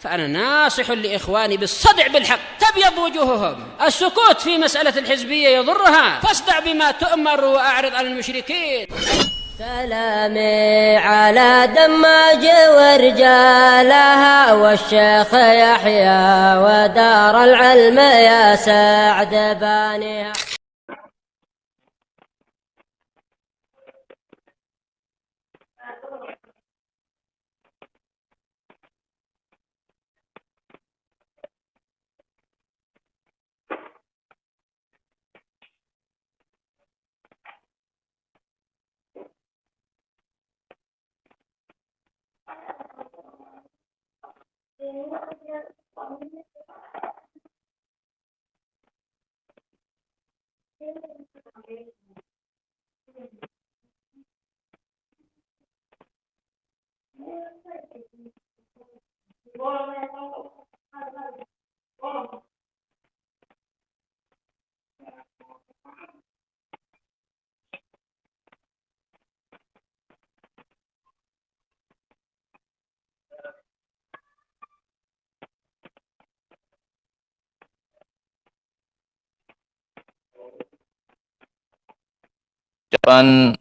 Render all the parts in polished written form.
فأنا ناصح لإخواني بالصدع بالحق تبيض وجوههم. السكوت في مسألة الحزبية يضرها، فاصدع بما تؤمر وأعرض عن المشركين. سلامي على دماج ورجالها والشيخ يحيى ودار العلم يا سعد بانيها. Ucapan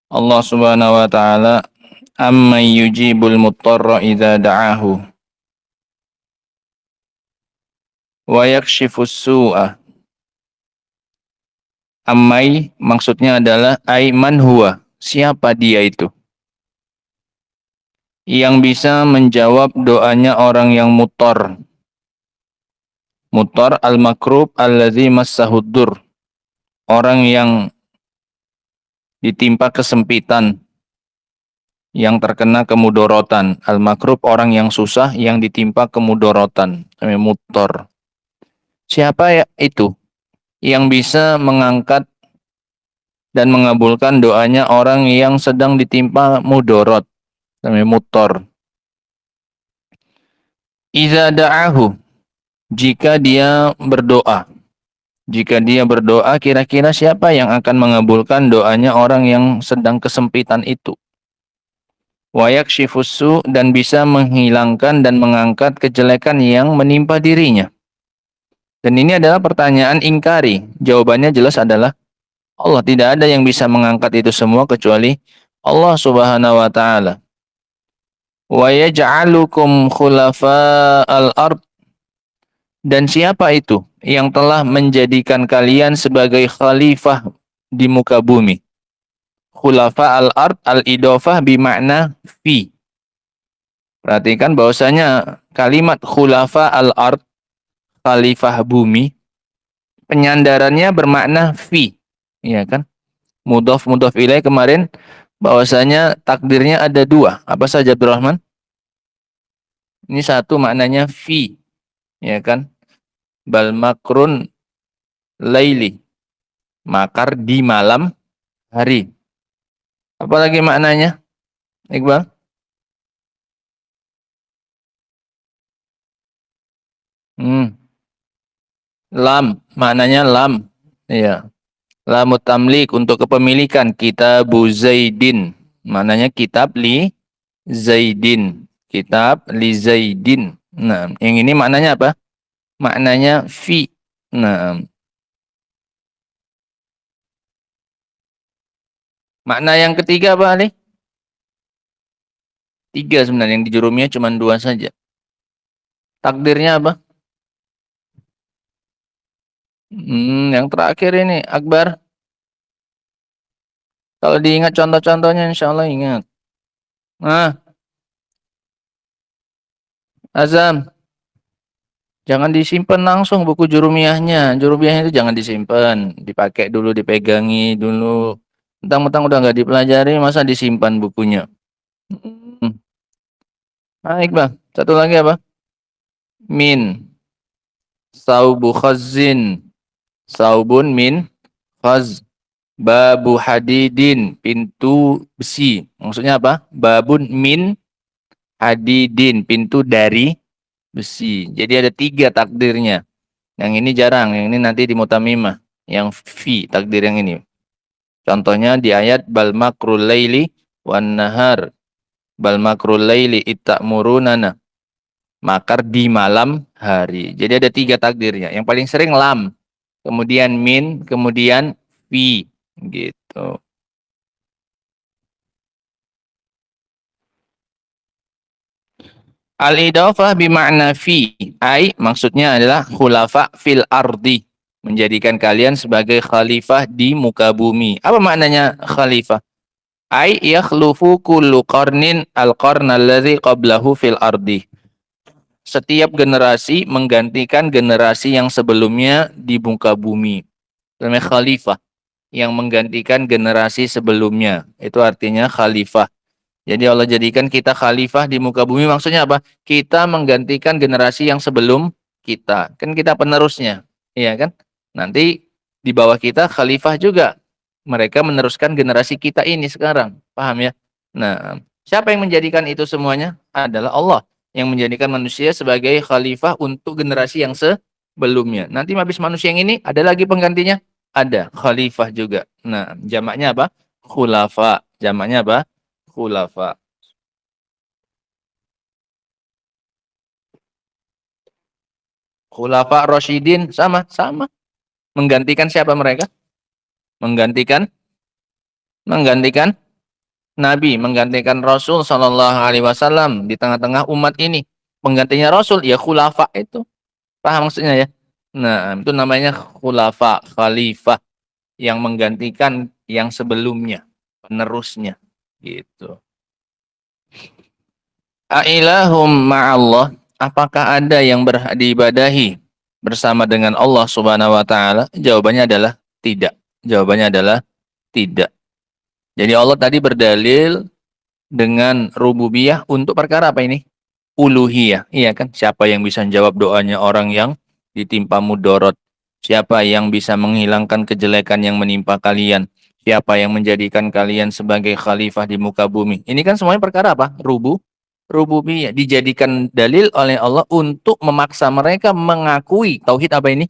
Allah Subhanahu wa taala, amman yujibul muttarra idza da'ahu wa yakshifus su'a. Ammai maksudnya adalah man huwa, siapa dia itu yang bisa menjawab doanya orang yang muttar. Muttar al-makrub alladzi massahud-dur, orang yang ditimpa kesempitan, yang terkena kemudorotan. Al-makrub orang yang susah, yang ditimpa kemudorotan, muttar. Siapa ya itu yang bisa mengangkat dan mengabulkan doanya orang yang sedang ditimpa mudorot, muttar. Iza da'ahu, jika dia berdoa. Jika dia berdoa, kira-kira siapa yang akan mengabulkan doanya orang yang sedang kesempitan itu? Wa yakshifus su', dan bisa menghilangkan dan mengangkat kejelekan yang menimpa dirinya. Dan ini adalah pertanyaan ingkari. Jawabannya jelas adalah Allah. Tidak ada yang bisa mengangkat itu semua kecuali Allah Subhanahu wa taala. Wa yaj'alukum khulafa'al ard, dan siapa itu yang telah menjadikan kalian sebagai khalifah di muka bumi? Khulafa al-ard, al-idofah bimakna fi. Perhatikan bahwasanya kalimat khulafa al-ard, khalifah bumi, penyandarannya bermakna fi. Iya kan? Mudhof ilaih kemarin bahwasanya takdirnya ada dua. Apa saja, Abdurrahman? Ini satu maknanya fi. Ya kan? Bal makrun laili, makar di malam hari. Apalagi maknanya, Iqbal? Lam, maknanya lam. Iya. Lamut tamlik, untuk kepemilikan. Kitabu Zaidin, maknanya kitab li Zaidin. Kitab li Zaidin. Nah, yang ini maknanya apa? Maknanya fi. Nah, makna yang ketiga apa, Ali? Tiga sebenarnya, yang di jurumiyah cuma dua saja. Takdirnya apa? Yang terakhir ini, Akbar. Kalau diingat contoh-contohnya, insya Allah ingat. Nah, Azam, jangan disimpan langsung buku jurumiyahnya. Jurumiyahnya itu jangan disimpan, dipakai dulu, dipegangi dulu. Mentang-mentang udah nggak dipelajari, masa disimpan bukunya? Baik, Bang. Satu lagi apa? Min. Saubu khazin. Saubun min khaz. Babu hadidin, pintu besi. Maksudnya apa? Babun min hadidin, pintu dari besi. Jadi ada tiga takdirnya. Yang ini jarang, yang ini nanti di mutamimah. Yang fi, takdir yang ini. Contohnya di ayat bal makrul laili wan nahar. Bal makrul laili itta'murunana. makar di malam hari. Jadi ada 3 takdirnya. Yang paling sering lam, kemudian min, kemudian fi, gitu. Al-idhafah bima'na fi, ai maksudnya adalah khulafa fil ardi, menjadikan kalian sebagai khalifah di muka bumi. Apa maknanya khalifah? Ai yakhlufu kullu qarnin al-qarna alladhi qablahu fil ardi. Setiap generasi menggantikan generasi yang sebelumnya di muka bumi. Namanya khalifah, yang menggantikan generasi sebelumnya. Itu artinya khalifah. Jadi Allah jadikan kita khalifah di muka bumi, maksudnya apa? Kita menggantikan generasi yang sebelum kita. Kan kita penerusnya, iya kan? Nanti di bawah kita khalifah juga. Mereka meneruskan generasi kita ini sekarang. Paham ya? Nah, siapa yang menjadikan itu semuanya? Adalah Allah yang menjadikan manusia sebagai khalifah untuk generasi yang sebelumnya. Nanti habis manusia yang ini, ada lagi penggantinya? Ada, khalifah juga. Nah, jamaknya apa? Khulafa. Jamaknya apa? Khulafa. Khulafa Rasyidin sama. Menggantikan siapa mereka? Menggantikan Nabi, menggantikan Rasul Shallallahu Alaihi Wasallam di tengah-tengah umat ini. Penggantinya Rasul ya khulafa itu. Paham maksudnya ya? Nah, itu namanya khulafa, khalifah yang menggantikan yang sebelumnya, penerusnya gitu. Ailahum ma'allah, apakah ada yang berhak diibadahi bersama dengan Allah Subhanahu wa taala? Jawabannya adalah tidak. Jawabannya adalah tidak. Jadi Allah tadi berdalil dengan rububiyah untuk perkara apa ini? Uluhiyah. Iya kan? Siapa yang bisa jawab doanya orang yang ditimpa mudorot? Siapa yang bisa menghilangkan kejelekan yang menimpa kalian? Siapa yang menjadikan kalian sebagai khalifah di muka bumi? Ini kan semuanya perkara apa? Rububiyah. Dijadikan dalil oleh Allah untuk memaksa mereka mengakui tauhid apa ini?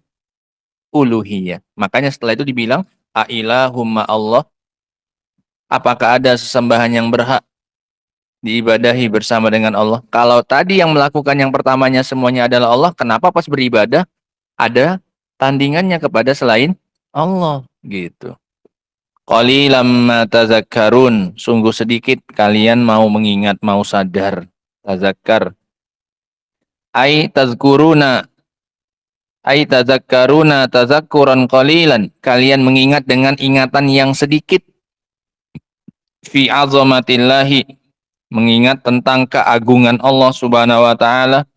Uluhiyah. Makanya setelah itu dibilang, Ailahumma Allah, apakah ada sesembahan yang berhak diibadahi bersama dengan Allah? Kalau tadi yang melakukan yang pertamanya semuanya adalah Allah, kenapa pas beribadah ada tandingannya kepada selain Allah? Gitu. Qalilam ma tazakkarun, sungguh sedikit kalian mau mengingat, mau sadar. Tazakkar. Ai tazkuruna, ai tazakkaruna tazakkuran qalilan. Kalian mengingat dengan ingatan yang sedikit. Fi azamatillahi, mengingat tentang keagungan Allah Subhanahu wa taala,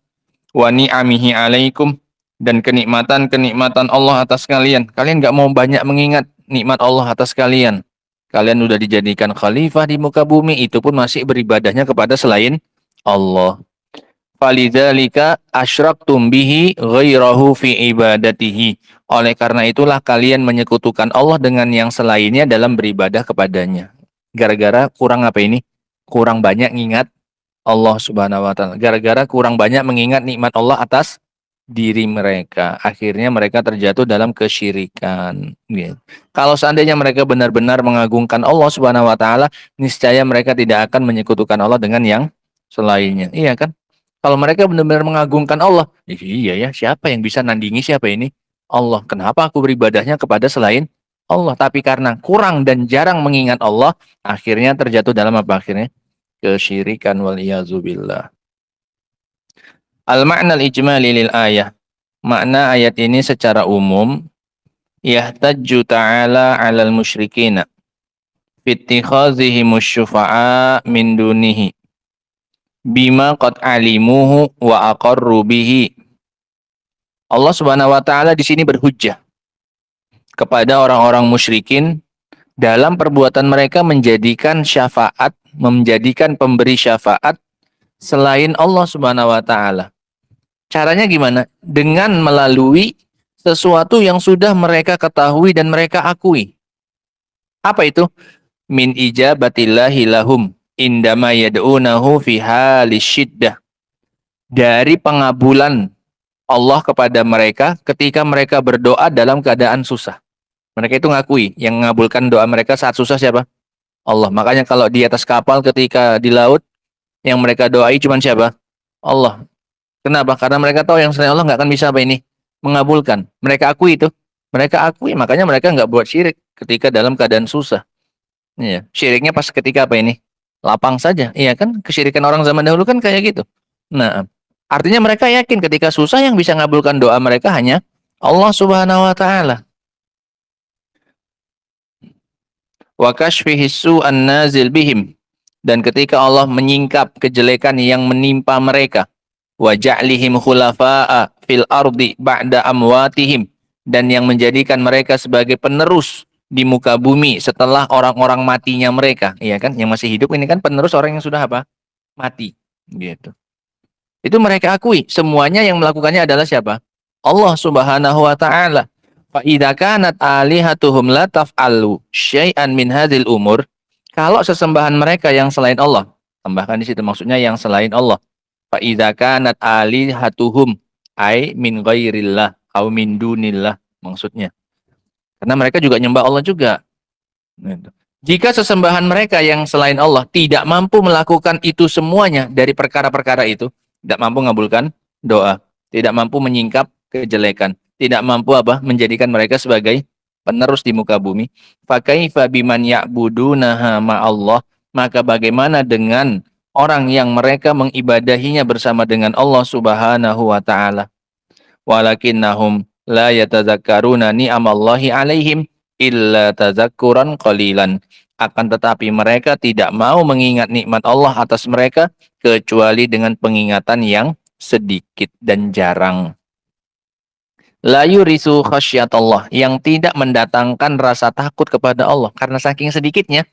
wa ni'amihi alaikum, dan kenikmatan-kenikmatan Allah atas kalian. Kalian enggak mau banyak mengingat nikmat Allah atas kalian. Kalian sudah dijadikan khalifah di muka bumi, itu pun masih beribadahnya kepada selain Allah. Falidzalika asyraktum bihi ghairahu fi ibadatihi. Oleh karena itulah kalian menyekutukan Allah dengan yang selainnya dalam beribadah kepadanya. Gara-gara kurang apa ini? Kurang banyak mengingat Allah Subhanahu wa taala. Gara-gara kurang banyak mengingat nikmat Allah atas diri mereka, akhirnya mereka terjatuh dalam kesyirikan. Gitu. Kalau seandainya mereka benar-benar mengagungkan Allah Subhanahu wa taala, niscaya mereka tidak akan menyekutukan Allah dengan yang selainnya. Iya kan? Kalau mereka benar-benar mengagungkan Allah, iya ya, siapa yang bisa nandingi siapa ini? Allah. Kenapa aku beribadahnya kepada selain Allah? Tapi karena kurang dan jarang mengingat Allah, akhirnya terjatuh dalam apa akhirnya? Kesyirikan, waliyazubillah. Al-ma'na al-ijmali lil ayah. Makna ayat ini secara umum, yahtajju ta'ala 'alal musyrikina fi ittikhazihimus syufa'a min dunihi bima qad alimuhu wa aqarru bihi. Allah Subhanahu wa taala di sini berhujjah kepada orang-orang musyrikin dalam perbuatan mereka menjadikan syafaat, menjadikan pemberi syafaat selain Allah Subhanahu wa taala. Caranya gimana? Dengan melalui sesuatu yang sudah mereka ketahui dan mereka akui. Apa itu? Min ijabatillahi lahum indama yad'unahu fi halis syiddah. Dari pengabulan Allah kepada mereka ketika mereka berdoa dalam keadaan susah. Mereka itu ngakui, yang mengabulkan doa mereka saat susah siapa? Allah. Makanya kalau di atas kapal ketika di laut, yang mereka doai cuma siapa? Allah. Kenapa? Karena mereka tahu yang selain Allah nggak akan bisa apa ini mengabulkan. Mereka akui itu. Mereka akui, makanya mereka nggak buat syirik ketika dalam keadaan susah. Iya. Syiriknya pas ketika apa ini? Lapang saja. Iya kan? Kesyirikan orang zaman dahulu kan kayak gitu. Nah, artinya mereka yakin ketika susah yang bisa mengabulkan doa mereka hanya Allah Subhanahu wa taala. Wa kashfihi su'an nazil bihim. Dan ketika Allah menyingkap kejelekan yang menimpa mereka, wa ja'lihim khulafa'a fil ardi ba'da amwatihim, dan yang menjadikan mereka sebagai penerus di muka bumi setelah orang-orang matinya mereka, iya kan? Yang masih hidup ini kan penerus orang yang sudah apa? Mati, gitu. Itu mereka akui, semuanya yang melakukannya adalah siapa? Allah Subhanahu wa taala. Fa idza kanat alihatuhum la taf'alu syai'an min hadzal umur, kalau sesembahan mereka yang selain Allah, tambahkan di situ maksudnya yang selain Allah. Fa idza kanat alihatuhum ai min ghairillah au min dunillah maksudnya. Karena mereka juga nyembah Allah juga. Gitu. Jika sesembahan mereka yang selain Allah tidak mampu melakukan itu semuanya dari perkara-perkara itu, tidak mampu mengabulkan doa, tidak mampu menyingkap kejelekan, tidak mampu apa menjadikan mereka sebagai penerus di muka bumi, fakaifa biman ya'budunaha ma'allah, maka bagaimana dengan orang yang mereka mengibadahinya bersama dengan Allah Subhanahu wa taala. Walakinnahum la yatadzakkaruna ni'amallahi alaihim illa tadzakkuran qalilan. Akan tetapi mereka tidak mau mengingat nikmat Allah atas mereka kecuali dengan pengingatan yang sedikit dan jarang. La yurisu khasyatullah, yang tidak mendatangkan rasa takut kepada Allah karena saking sedikitnya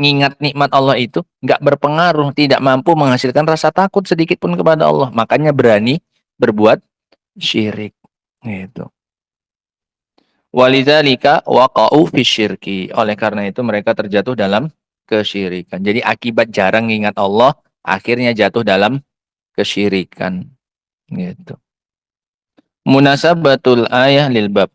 ngingat nikmat Allah itu nggak berpengaruh, tidak mampu menghasilkan rasa takut sedikit pun kepada Allah, makanya berani berbuat syirik gitu. Walidzalika waqa'u fisyirki, oleh karena itu mereka terjatuh dalam kesyirikan. Jadi akibat jarang mengingat Allah akhirnya jatuh dalam kesyirikan gitu. Munasabatul ayah lil bab,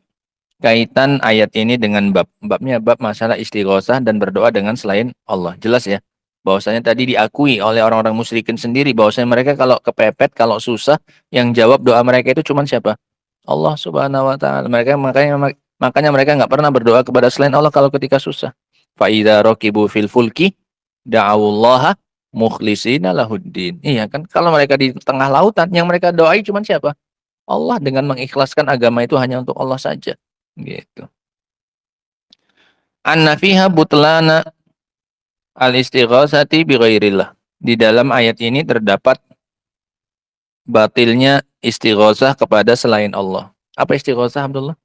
kaitan ayat ini dengan babnya bab masalah istighosah dan berdoa dengan selain Allah. Jelas ya bahwasanya tadi diakui oleh orang-orang musyrikin sendiri bahwasanya mereka kalau kepepet, kalau susah, yang jawab doa mereka itu cuma siapa? Allah Subhanahu wa taala. Makanya mereka nggak pernah berdoa kepada selain Allah kalau ketika susah. Fa idza raqibu fil fulki da'awullaha mukhlishina lahuddin. Iya kan? Kalau mereka di tengah lautan yang mereka doai cuma siapa? Allah, dengan mengikhlaskan agama itu hanya untuk Allah saja. Gitu. Anna fiha butlana al-istighasati bi ghairillah. Di dalam ayat ini terdapat batilnya istighosah kepada selain Allah. Apa istighosah, Abdullah?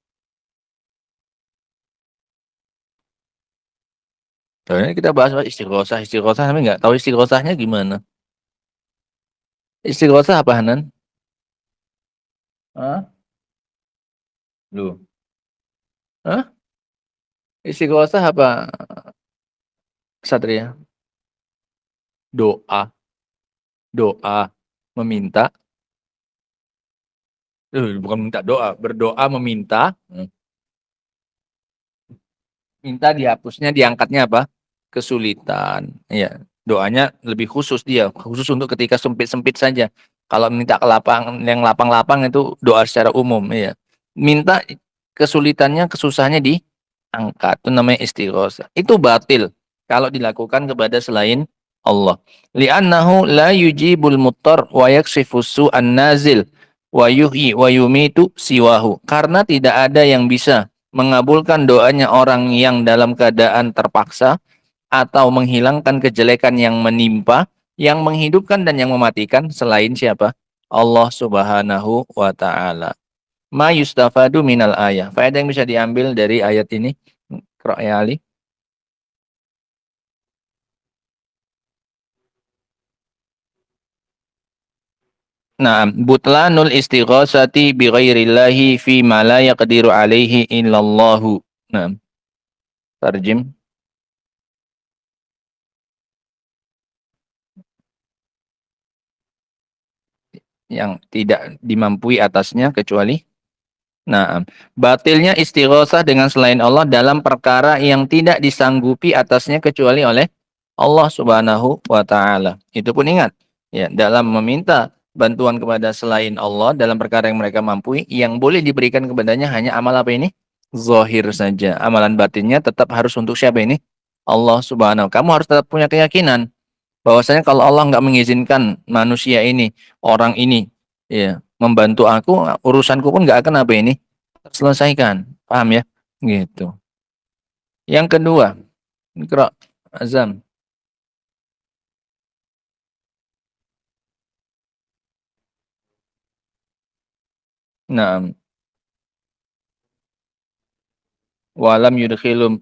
Ini kita bahas istighosah. Istighosah, tapi nggak tahu istighosahnya gimana. Istighosah apa, Hanan? Hah? Loh. Hah? Istighosah apa, Satria? Doa. Doa. Meminta. Bukan minta doa. Berdoa meminta. Minta dihapusnya, diangkatnya apa? Kesulitan. Ya, doanya lebih khusus dia. Khusus untuk ketika sempit-sempit saja. Kalau minta ke lapang, yang lapang-lapang itu doa secara umum. Ya. Minta kesulitannya, kesusahannya diangkat. Itu namanya istighosah. Itu batil kalau dilakukan kepada selain Allah. Li'annahu la yujibul muttar wa yakshifus su'an nazil wa yuhyi wa yumitu siwahu. Karena tidak ada yang bisa mengabulkan doanya orang yang dalam keadaan terpaksa atau menghilangkan kejelekan yang menimpa, yang menghidupkan dan yang mematikan selain siapa? Allah Subhanahu wa taala. Ma yustafadu minal ayah. Faedah yang bisa diambil dari ayat ini, Qra' ya Ali. Nah, butlanul istighosati bi ghairillahi fi ma la yaqdiru alaihi illallahu. Nah, tarjim. Yang tidak dimampui atasnya kecuali. Nah, batilnya istighosah dengan selain Allah dalam perkara yang tidak disanggupi atasnya kecuali oleh Allah Subhanahu wa taala. Itu pun ingat, ya, dalam meminta bantuan kepada selain Allah dalam perkara yang mereka mampu, yang boleh diberikan kepadanya hanya amal apa ini? Zahir saja. Amalan batinnya tetap harus untuk siapa ini? Allah Subhanahu. Kamu harus tetap punya keyakinan bahwasanya kalau Allah nggak mengizinkan manusia ini, orang ini, ya, membantu aku, urusanku pun nggak akan apa ini terselesaikan. Paham ya? Gitu. Yang kedua, Iqra, Azam. Nah, walam yudkhilhum.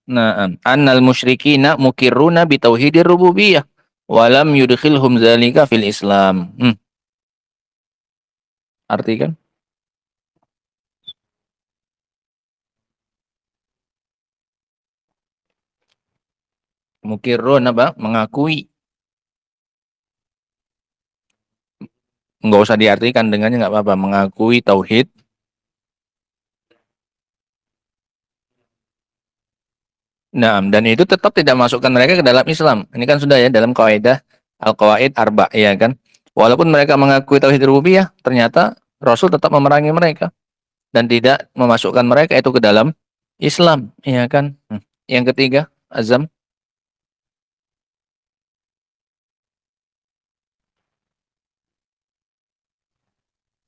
Nah, annal musyrikina mukirruna bi tauhidir rububiyah walam yudkhilhum dzalika fil Islam. Arti kan? Mukirrun apa? Mengakui. Enggak usah diartikan dengannya enggak apa-apa. Mengakui tauhid. Nah, dan itu tetap tidak masukkan mereka ke dalam Islam. Ini kan sudah ya dalam kaidah Al-Qawaid Arba, ya kan? Walaupun mereka mengakui tauhid rububiyah, ternyata Rasul tetap memerangi mereka dan tidak memasukkan mereka itu ke dalam Islam, ya kan? Yang ketiga, Azam.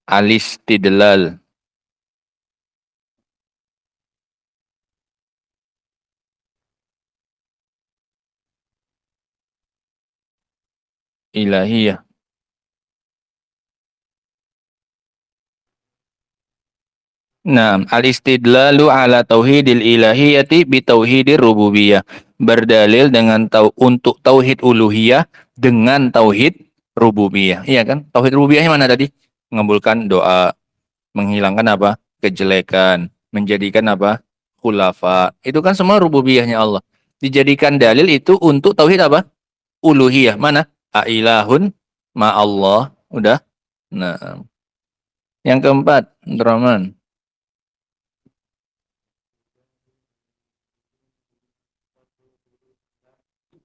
Alistidlal. Ilahiyah. Nah, al-istidlalu ala tauhidil ilahiyati bi tauhidir rububiyah. Berdalil dengan untuk tauhid uluhiyah dengan tauhid rububiyah. Iya kan? Tauhid rububiyahnya mana tadi? Mengabulkan doa, menghilangkan apa? Kejelekan, menjadikan apa? Khulafa. Itu kan semua rububiyahnya Allah. Dijadikan dalil itu untuk tauhid apa? Uluhiyah. Mana? Ailahun ma Allah. Udah. Nah, yang keempat, Rahman.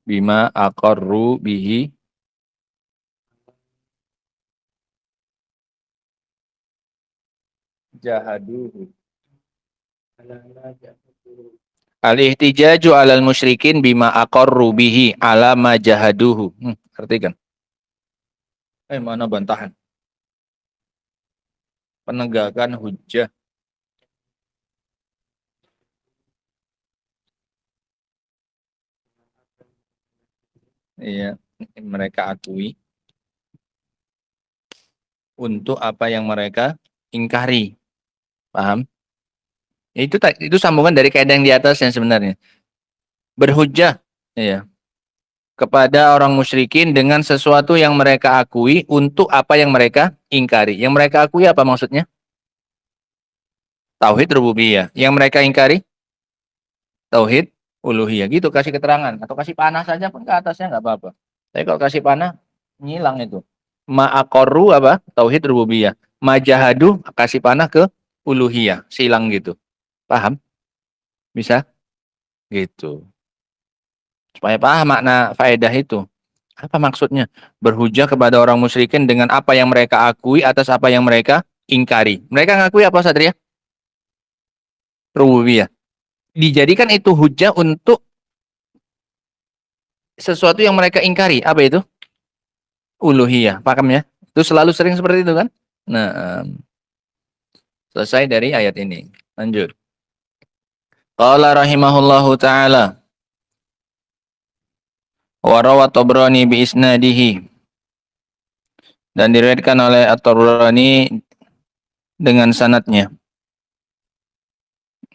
Bima aqarru bihi jahaduhu. Al-ihtijaju alal musyrikin bima aqarru bihi ala ma jahaduhu. Artikan. Mana bantahan? Penegakan hujjah. Iya, mereka akui untuk apa yang mereka ingkari. Paham? Itu sambungan dari kaidah yang di atas yang sebenarnya. Berhujjah, ya, kepada orang musyrikin dengan sesuatu yang mereka akui untuk apa yang mereka ingkari. Yang mereka akui apa maksudnya? Tauhid rububiyah. Yang mereka ingkari? Tauhid uluhiyah. Gitu kasih keterangan. Atau kasih panah saja pun ke atasnya nggak apa-apa. Tapi kalau kasih panah, ngilang itu. Ma'akoru apa? Tauhid rububiyah. Majahadu kasih panah ke uluhiyah. Silang gitu. Paham? Bisa? Gitu. Supaya paham makna faedah itu. Apa maksudnya? Berhujjah kepada orang musyrikin dengan apa yang mereka akui atas apa yang mereka ingkari. Mereka ngakui apa, Satria? Rububiyah. Dijadikan itu hujjah untuk sesuatu yang mereka ingkari. Apa itu? Uluhiyah. Paham ya? Itu selalu sering seperti itu kan? Nah, selesai dari ayat ini. Lanjut. Qala rahimahullahu ta'ala. Wa rawat Tabrani bi isnadihi. Dan diriwayatkan oleh At-Tabrani dengan sanadnya.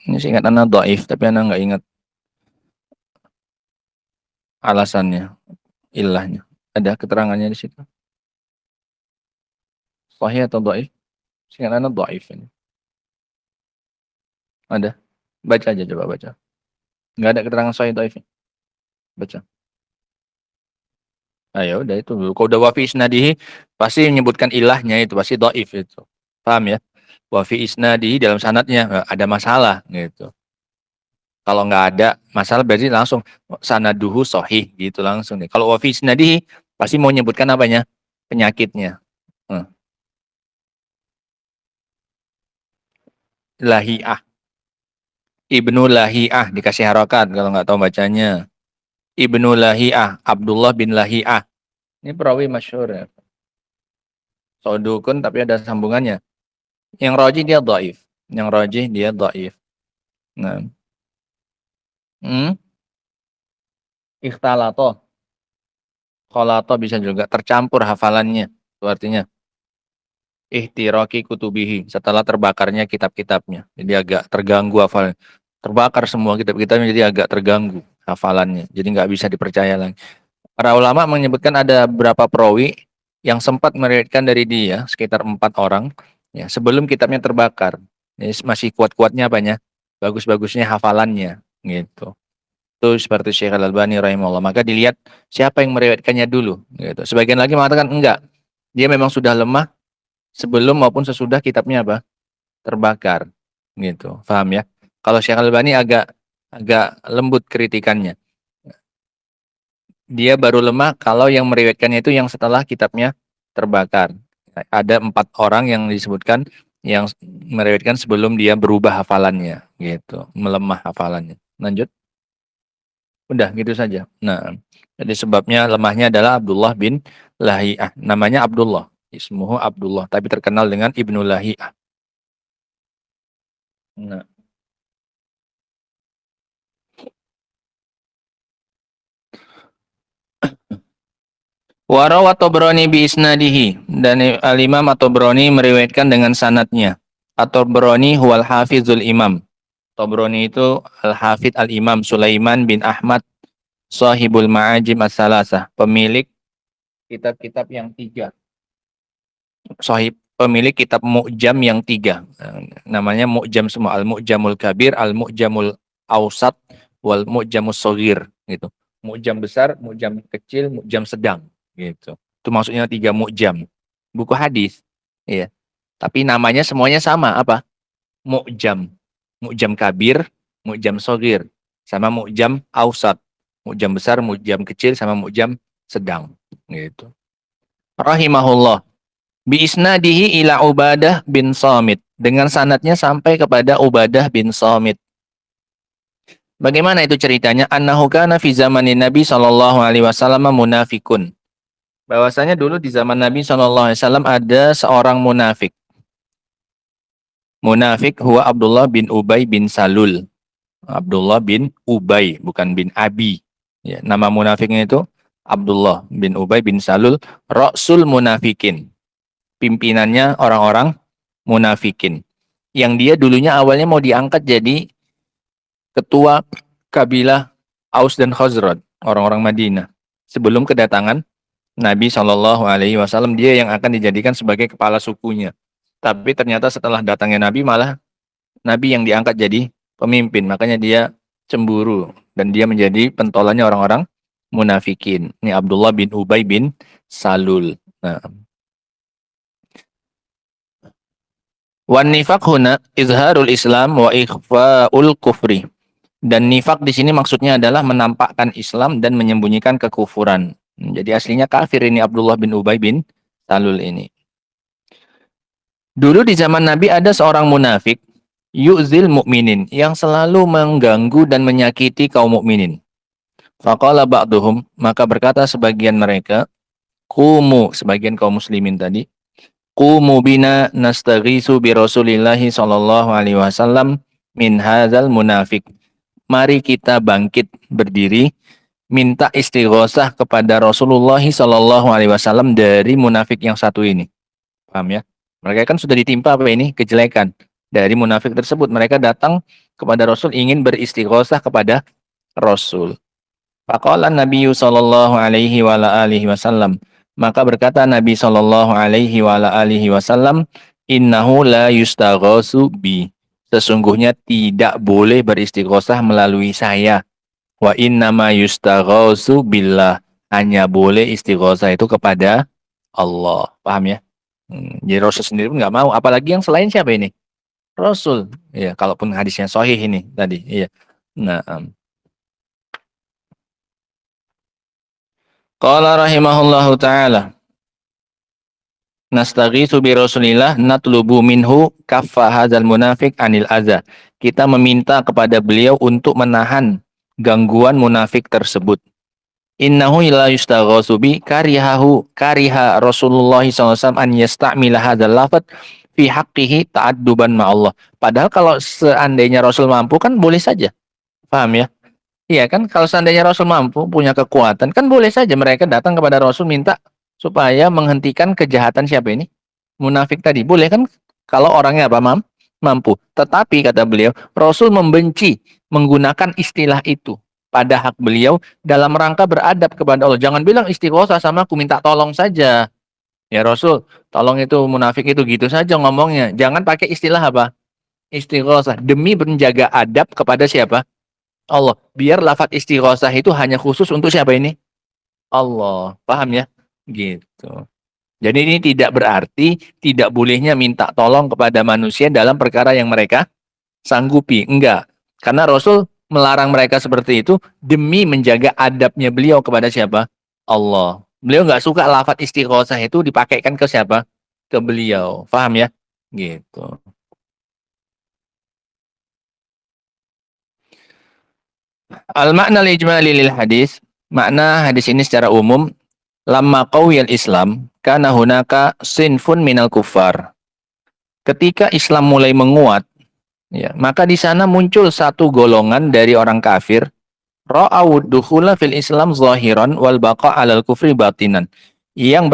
Ini seingat anak dhaif, tapi anak nggak ingat alasannya, ilahnya. Ada keterangannya di situ. Sahih atau dhaif? Seingat anak dhaif ini. Ada? Baca aja, coba baca. Nggak ada keterangan sahih dhaif. Baca. Ayo, udah itu dulu. Kalau udah wafi isnadihi, pasti menyebutkan ilahnya itu, pasti dhaif itu. Paham ya? Wafi isnadihi dalam sanadnya ada masalah gitu. Kalau nggak ada masalah berarti langsung sanaduhu sahih gitu langsung nih. Kalau wa fi isnadihi pasti mau nyebutkan apanya? Penyakitnya. Hmm. Lahi'ah. Ibnu Lahi'ah dikasih harokat kalau nggak tahu bacanya. Ibnu Lahi'ah, Abdullah bin Lahi'ah. Ini perawi masyhur ya. Sodukun tapi ada sambungannya. Yang rajih dia dhaif. Yang rajih dia dhaif. Nah. Ikhtalato. Khalato bisa juga tercampur hafalannya. Itu artinya ihtiraki kutubihi setelah terbakarnya kitab-kitabnya. Jadi agak terganggu hafalannya. Terbakar semua kitab-kitabnya jadi agak terganggu hafalannya. Jadi nggak bisa dipercaya lagi. Para ulama menyebutkan ada beberapa perawi yang sempat meriwayatkan dari dia sekitar 4 orang ya sebelum kitabnya terbakar. Jadi masih kuat-kuatnya apanya? Bagus-bagusnya hafalannya gitu. Itu seperti Syekh Al-Albani rahimahullah. Maka dilihat siapa yang meriwayatkannya dulu gitu. Sebagian lagi mengatakan enggak. Dia memang sudah lemah sebelum maupun sesudah kitabnya apa? Terbakar gitu. Paham ya? Kalau Syekh Al-Albani agak lembut kritikannya. Dia baru lemah kalau yang meriwayatkannya itu yang setelah kitabnya terbakar. Ada 4 orang yang disebutkan yang meriwayatkan sebelum dia berubah hafalannya gitu, melemah hafalannya. Lanjut. Udah gitu saja. Nah, jadi sebabnya lemahnya adalah Abdullah bin Lahi'ah. Namanya Abdullah. Ismuhu Abdullah. Tapi terkenal dengan Ibnu Lahi'ah. Nah. Warawat Tabrani bi isnadihi. Dan Al-Imam At-Tabrani meriwayatkan dengan sanadnya. At-Tabrani huwal hafizul imam. Tabrani itu Al-Hafidh Al-Imam Sulaiman bin Ahmad Sahibul Ma'ajim As-Salasah, pemilik kitab-kitab yang 3. Pemilik kitab Mu'jam yang 3. Namanya Mu'jam semua, Al-Mu'jamul Kabir, Al-Mu'jamul Awsat, wal Mu'jamus Shaghir gitu. Mu'jam besar, Mu'jam kecil, Mu'jam sedang gitu. Itu maksudnya 3 Mu'jam. Buku hadis. Iya. Tapi namanya semuanya sama apa? Mu'jam. Mu'jam Kabir, Mu'jam Shaghir, sama Mu'jam Awsat. Mu'jam besar, Mu'jam kecil, sama Mu'jam sedang gitu. Rahimahullah. Bi isnadihi ila Ubadah bin Samit. Dengan sanadnya sampai kepada Ubadah bin Samit. Bagaimana itu ceritanya? Annahu kana fi zamanin Nabi sallallahu alaihi wasallam munafikun. Bahwasanya dulu di zaman Nabi sallallahu alaihi wasallam ada seorang munafik. Munafik huwa Abdullah bin Ubay bin Salul. Abdullah bin Ubay, bukan bin Abi. Ya, nama munafiknya itu Abdullah bin Ubay bin Salul, Rasul munafikin. Pimpinannya orang-orang munafikin. Yang dia dulunya awalnya mau diangkat jadi ketua kabilah Aus dan Khazraj, orang-orang Madinah. Sebelum kedatangan Nabi Shallallahu Alaihi Wasallam, dia yang akan dijadikan sebagai kepala sukunya. Tapi ternyata setelah datangnya Nabi, malah Nabi yang diangkat jadi pemimpin. Makanya dia cemburu dan dia menjadi pentolannya orang-orang munafikin. Ini Abdullah bin Ubay bin Salul. Nah. Wan nifaq huna izharul Islam wa ikhfaul kufri. Dan nifak di sini maksudnya adalah menampakkan Islam dan menyembunyikan kekufuran. Jadi aslinya kafir ini Abdullah bin Ubay bin Salul ini. Dulu di zaman Nabi ada seorang munafik yu'zil mu'minin yang selalu mengganggu dan menyakiti kaum mukminin. Faqala ba'duhum, maka berkata sebagian mereka, qumu, sebagian kaum muslimin tadi, qumu bina nastaghisu bi Rasulillahi sallallahu alaihi wasallam min hadzal munafik. Mari kita bangkit berdiri minta istighosah kepada Rasulullah sallallahu alaihi wasallam dari munafik yang satu ini. Paham ya? Mereka kan sudah ditimpa apa ini? Kejelekan dari munafik tersebut. Mereka datang kepada Rasul ingin beristighosah kepada Rasul. Faqala Nabi sallallahu alaihi wa alihi wasallam. Maka berkata Nabi sallallahu alaihi wa alihi wasallam, innahu la yustaghasu bi. Sesungguhnya tidak boleh beristighosah melalui saya. Wa innama yustaghasu billah. Hanya boleh istighosah itu kepada Allah. Paham ya? Jadi Rasul sendiri pun nggak mau. Apalagi yang selain siapa ini? Rasul. Ya, kalaupun hadisnya sahih ini tadi. Iya. Naam. Qala rahimahullahu taala, nastaghitsu bi Rasulillah natlubu minhu kaffa hadzal munafiq anil adza. Kita meminta kepada beliau untuk menahan gangguan munafik tersebut. Innahu la yustaghasu bi kariha Rasulullah SAW an yasta'mila hadzal lafaz fi haqqihi ta'adduban ma'allah. Padahal kalau seandainya Rasul mampu kan boleh saja. Paham ya? Iya kan, kalau seandainya Rasul mampu, punya kekuatan, kan boleh saja mereka datang kepada Rasul minta supaya menghentikan kejahatan siapa ini? Munafik tadi. Boleh kan kalau orangnya apa, mampu. Tetapi kata beliau, Rasul membenci menggunakan istilah itu pada hak beliau dalam rangka beradab kepada Allah. Jangan bilang istighosah sama aku, minta tolong saja. Ya Rasul, tolong itu munafik itu, gitu saja ngomongnya. Jangan pakai istilah apa? Istighosah. Demi menjaga adab kepada siapa? Allah. Biar lafaz istighosah itu hanya khusus untuk siapa ini? Allah. Paham ya? Gitu. Jadi ini tidak berarti tidak bolehnya minta tolong kepada manusia dalam perkara yang mereka sanggupi. Enggak. Karena Rasul melarang mereka seperti itu demi menjaga adabnya beliau kepada siapa? Allah. Beliau nggak suka lafaz istighosah itu dipakaikan ke siapa? Ke beliau. Paham ya? Gitu. Al-makna al-ijmali lil hadis. Makna hadis ini secara umum, lamma qawiyal Islam kana hunaka sinfun minal kuffar. Ketika Islam mulai menguat, ya, maka di sana muncul satu golongan dari orang kafir, ra'awud dukhula fil Islam zahiran wal baqa 'alal kufri batinan. Yang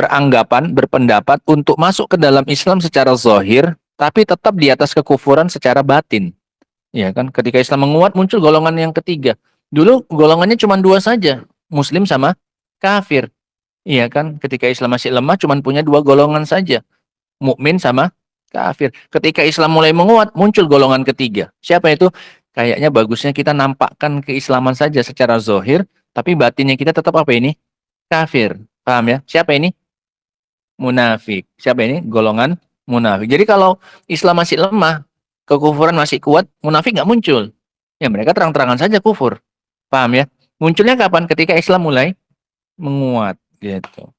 berpendapat untuk masuk ke dalam Islam secara zahir, tapi tetap di atas kekufuran secara batin. Ya kan, ketika Islam menguat muncul golongan yang ketiga. Dulu golongannya cuma dua saja, Muslim sama kafir. Iya kan, ketika Islam masih lemah cuma punya dua golongan saja, mukmin sama kafir. Ketika Islam mulai menguat muncul golongan ketiga. Siapa itu? Kayaknya bagusnya kita nampakkan keislaman saja secara zahir, tapi batinnya kita tetap apa ini? Kafir. Paham ya? Siapa ini? Munafik. Siapa ini? Golongan munafik. Jadi kalau Islam masih lemah, kekufuran masih kuat, munafik nggak muncul. Ya mereka terang-terangan saja kufur. Paham ya? Munculnya kapan? Ketika Islam mulai menguat. Gitu.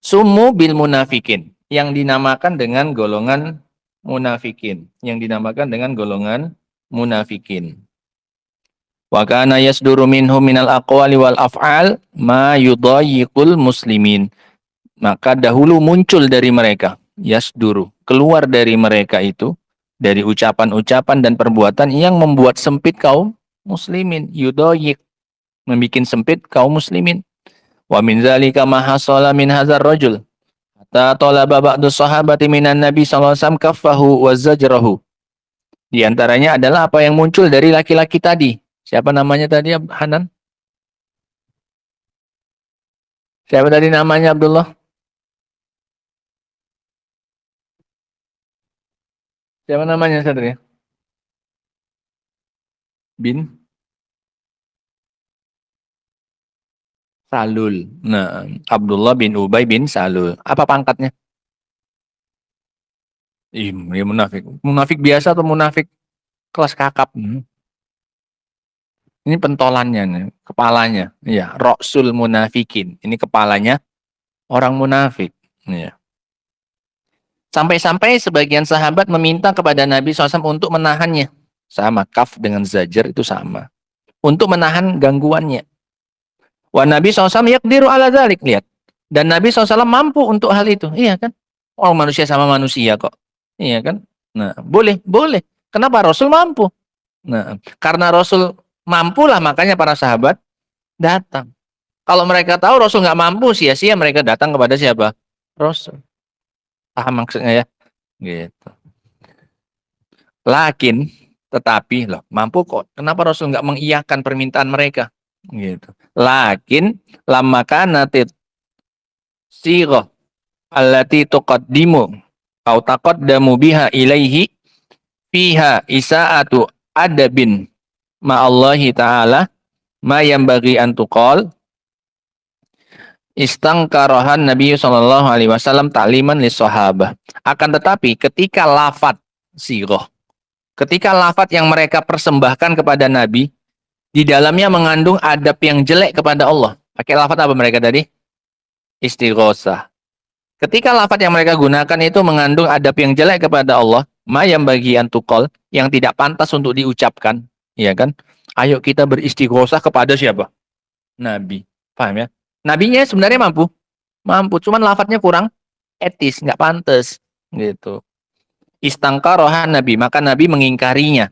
Sumu bil munafikin. Yang dinamakan dengan golongan munafikin. Yang dinamakan dengan golongan munafikin. Wa kana yasduru minhum minal aqwali wal af'al ma yudayyiqul muslimin. Maka dahulu muncul dari mereka, yasduru, keluar dari mereka itu, dari ucapan-ucapan dan perbuatan yang membuat sempit kaum muslimin, yudayiq, membikin sempit kaum muslimin. Wa min zalika ma hasala min hadzal rajul hatta talaba ba'du sahabati minan nabi sallallahu alaihi wasallam kaffahu wa zajrahu. Di antaranya adalah apa yang muncul dari laki-laki tadi. Siapa namanya tadi, Hanan? Siapa tadi namanya, Abdullah? Siapa namanya, Satria? Bin Salul. Nah, Abdullah bin Ubay bin Salul. Apa pangkatnya? Dia munafik. Munafik biasa atau munafik kelas kakap? Ini pentolannya nih, kepalanya. Iya, Rasul munafikin. Ini kepalanya orang munafik. Iya. Sampai-sampai sebagian sahabat meminta kepada Nabi SAW untuk menahannya. Sama, kaf dengan zajar itu sama. Untuk menahan gangguannya. Wa Nabi SAW yaqdiru ala dzalik, lihat. Dan Nabi SAW mampu untuk hal itu. Iya kan? Orang manusia sama manusia kok. Iya kan? Nah, boleh. Kenapa Rasul mampu? Nah, karena Rasul mampulah makanya para sahabat datang. Kalau mereka tahu Rasul nggak mampu, sia-sia mereka datang kepada siapa? Rasul. Paham maksudnya ya? Gitu. Tetapi loh, mampu kok. Kenapa Rasul nggak mengiyakan permintaan mereka? Gitu. Lakin lamma kanatit sighah allati tuqaddimu au taqaddamu biha ilaihi fiha isaatu adabin ma'allahi ta'ala ma yanbaghi an tuqal istangkarahan Nabi sallallahu alaihi wasallam ta'liman lis sahabah. Akan tetapi ketika lafaz sighah Ketika lafaz yang mereka persembahkan kepada Nabi, di dalamnya mengandung adab yang jelek kepada Allah. Pakai lafaz apa mereka tadi? Istighosah. Ketika lafaz yang mereka gunakan itu mengandung adab yang jelek kepada Allah, ma yang bagi antukol, yang tidak pantas untuk diucapkan, ya kan? Ayo kita beristighosah kepada siapa? Nabi. Paham ya? Nabinya sebenarnya mampu. Mampu, cuman lafadznya kurang etis, nggak pantas. Gitu. Istangkaroha Nabi, maka Nabi mengingkarinya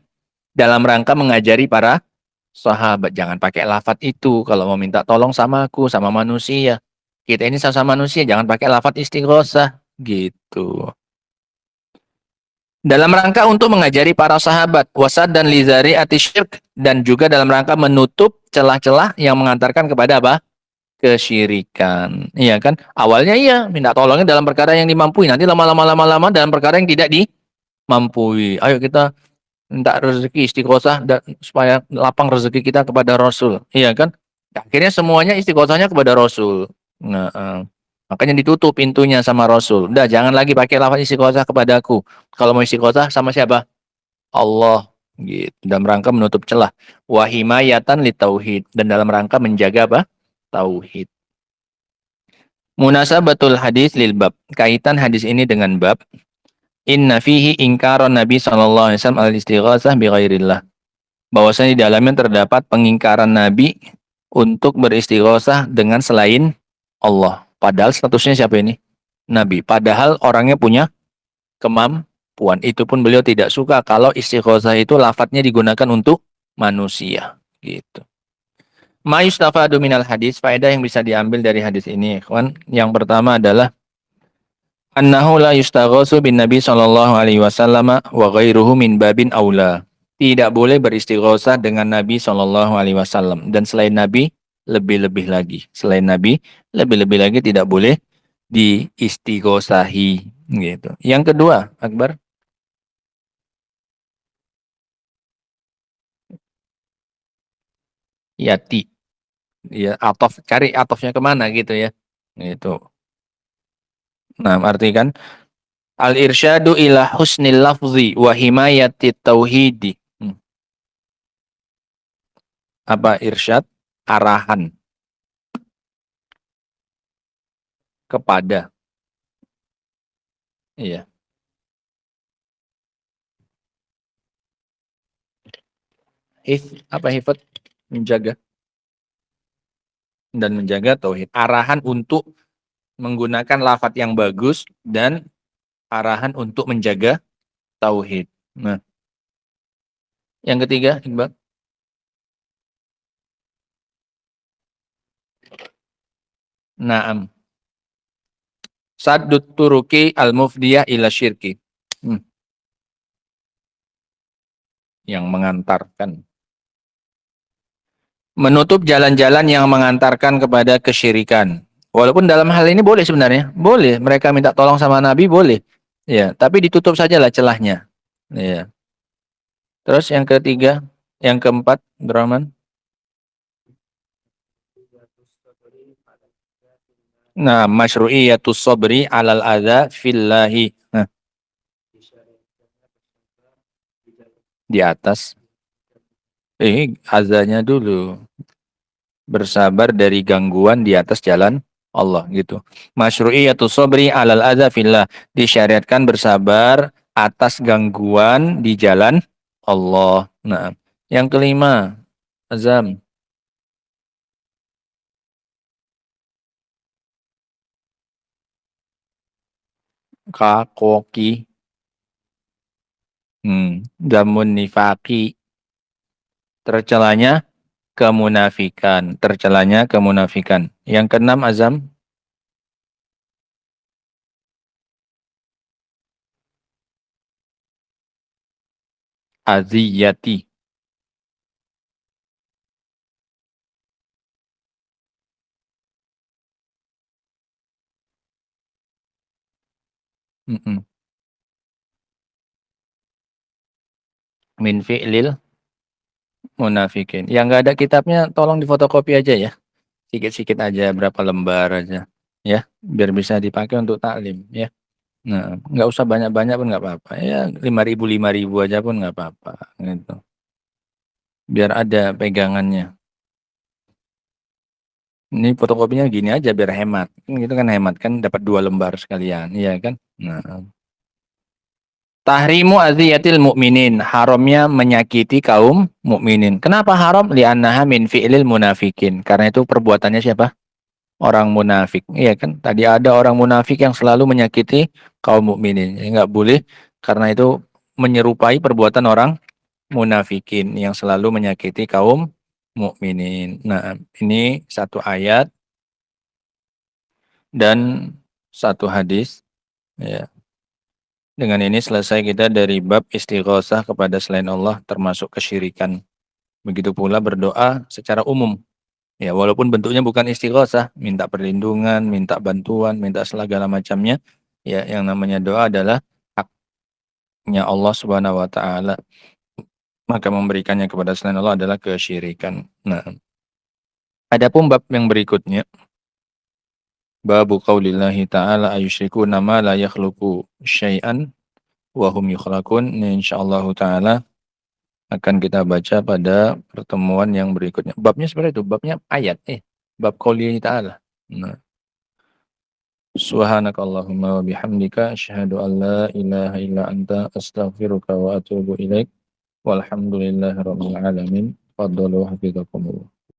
dalam rangka mengajari para sahabat. Jangan pakai lafadz itu kalau mau minta tolong sama aku, sama manusia. Kita ini sama manusia, jangan pakai lafadz istighosah. Gitu. Dalam rangka untuk mengajari para sahabat, wasad dan lizari atisyirk, dan juga dalam rangka menutup celah-celah yang mengantarkan kepada apa? Kesyirikan. Iya kan? Awalnya iya, minta tolongnya dalam perkara yang dimampui. Nanti lama-lama dalam perkara yang tidak dimampui. Ayo kita minta rezeki istighosah supaya lapang rezeki kita kepada Rasul. Iya kan? Akhirnya semuanya istighosahnya kepada Rasul. Nah, makanya ditutup pintunya sama Rasul. Udah, jangan lagi pakai lafaz istighosah kepadaku. Kalau mau istighosah sama siapa? Allah. Gitu. Dalam rangka menutup celah. Wahimayatan li tauhid. Dan dalam rangka menjaga apa? Tauhid. Munasabatul hadis lil bab. Kaitan hadis ini dengan bab. Inna fihi ingkaron Nabi sallallahu alaihi wasallam al-istighasah bi ghairillah. Bahwasanya di dalamnya terdapat pengingkaran Nabi untuk beristighosah dengan selain Allah. Padahal statusnya siapa ini? Nabi. Padahal orangnya punya kemampuan. Itu pun beliau tidak suka kalau istighosah itu lafadznya digunakan untuk manusia. Gitu. Ma yustafadu minal hadis, faedah yang bisa diambil dari hadis ini, ikhwan. Yang pertama adalah annahu la yustaghasu bin Nabi sallallahu alaihi wasallam wa ghairuhu min babin aula. Tidak boleh beristighosah dengan Nabi sallallahu alaihi wasallam, dan selain Nabi lebih-lebih lagi. Selain Nabi lebih-lebih lagi tidak boleh diistighosahi gitu. Yang kedua, Akbar. Yati. Ya, atof, cari atofnya kemana gitu ya. Gitu. Nah, arti kan al-irsyadu ila husnil lafzi wa himayati tauhidi. Apa irsyad? Arahan kepada. Iya. Apa hifat? Menjaga. Dan menjaga tauhid. Arahan untuk menggunakan lafadz yang bagus dan arahan untuk menjaga tauhid. Nah, yang ketiga, Iqbal. Naam. Saddut turuki al-mufdiyah ila syirki. Yang mengantarkan. Menutup jalan-jalan yang mengantarkan kepada kesyirikan. Walaupun dalam hal ini boleh sebenarnya. Boleh. Mereka minta tolong sama Nabi, boleh. Ya, tapi ditutup sajalah celahnya. Ya. Terus yang ketiga, yang keempat, Brahman. Nah, masyru'iyatus sabri alal adza fillahi. Nah. Di atas. Azanya dulu. Bersabar dari gangguan di atas jalan Allah gitu. Masyru'iyatus sabri alal adza fillah. Disyariatkan bersabar atas gangguan di jalan Allah. Nah, yang kelima, Azam. Kakoki. Damun nifaki. Tercelanya kemunafikan. Tercelanya kemunafikan. Yang keenam, Azam. Aziyati. Min fi'lil munafikin. Yang nggak ada kitabnya tolong difotokopi aja ya. Sikit-sikit aja, berapa lembar aja. Ya, biar bisa dipakai untuk taklim ya. Nah, nggak usah banyak-banyak pun nggak apa-apa. Ya 5.000 aja pun nggak apa-apa. Gitu. Biar ada pegangannya. Ini fotokopinya gini aja biar hemat. Kan gitu kan hemat kan dapat 2 lembar sekalian. Iya kan? Nah. Tahrimu aziyatil mukminin, haramnya menyakiti kaum mukminin. Kenapa haram? Li'annaha min fi'lil munafikin. Karena itu perbuatannya siapa? Orang munafik. Iya kan? Tadi ada orang munafik yang selalu menyakiti kaum mukminin. Ya, nggak boleh karena itu menyerupai perbuatan orang munafikin yang selalu menyakiti kaum mukminin. Nah, ini satu ayat dan satu hadis. Ya. Dengan ini selesai kita dari bab istighosah kepada selain Allah termasuk kesyirikan. Begitu pula berdoa secara umum. Ya, walaupun bentuknya bukan istighosah, minta perlindungan, minta bantuan, minta segala macamnya. Ya, yang namanya doa adalah haknya Allah Subhanahu wa taala. Maka memberikannya kepada selain Allah adalah kesyirikan. Nah, adapun bab yang berikutnya, babu qaulillahi ta'ala ayusyrikuna ma la yakhluqu syai'an wa hum yukhlaqun. Ini insyaallah taala akan kita baca pada pertemuan yang berikutnya. Babnya seperti itu, babnya ayat bab qaulillahi ta'ala. Nah, subhanakallahumma wa bihamdika asyhadu an la ilaha illa anta astaghfiruka wa atubu ilaik. Walhamdulillahirabbil alamin. Faddalu hafizakumullah.